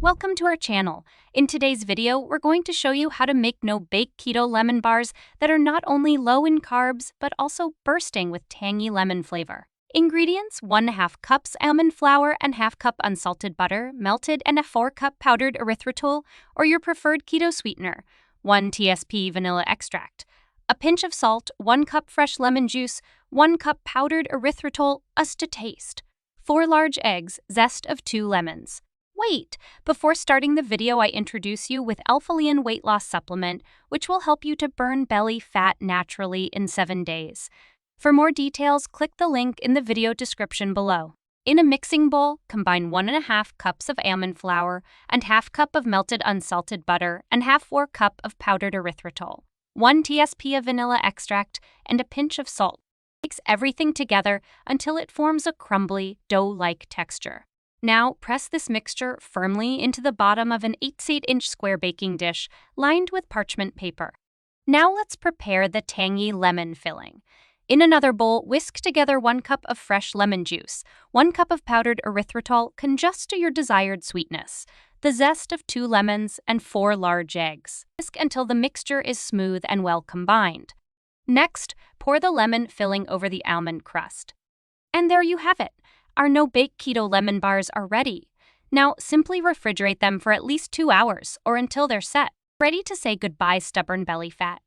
Welcome to our channel. In today's video, we're going to show you how to make no-bake keto lemon bars that are not only low in carbs, but also bursting with tangy lemon flavor. Ingredients: 1.5 cups almond flour and ½ cup unsalted butter, melted, and a 4-cup powdered erythritol, or your preferred keto sweetener, 1 TSP vanilla extract, a pinch of salt, 1 cup fresh lemon juice, 1 cup powdered erythritol, us to taste, 4 large eggs, zest of 2 lemons. Wait! Before starting the video, I introduce you with alpha-liin weight loss supplement, which will help you to burn belly fat naturally in 7 days. For more details, click the link in the video description below. In a mixing bowl, combine 1.5 cups of almond flour and ½ cup of melted unsalted butter and ½ cup of powdered erythritol, 1 TSP of vanilla extract, and a pinch of salt. Mix everything together until it forms a crumbly, dough-like texture. Now, press this mixture firmly into the bottom of an 8-inch square baking dish lined with parchment paper. Now let's prepare the tangy lemon filling. In another bowl, whisk together 1 cup of fresh lemon juice, 1 cup of powdered erythritol, just to your desired sweetness, the zest of 2 lemons, and 4 large eggs. Whisk until the mixture is smooth and well combined. Next, pour the lemon filling over the almond crust. And there you have it. Our no-bake keto lemon bars are ready. Now, simply refrigerate them for at least 2 hours or until they're set. Ready to say goodbye, stubborn belly fat.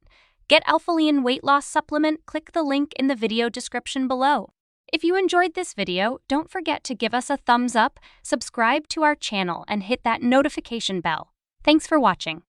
Get alpha-liin weight loss supplement, click the link in the video description below. If you enjoyed this video, don't forget to give us a thumbs up, subscribe to our channel, and hit that notification bell. Thanks for watching.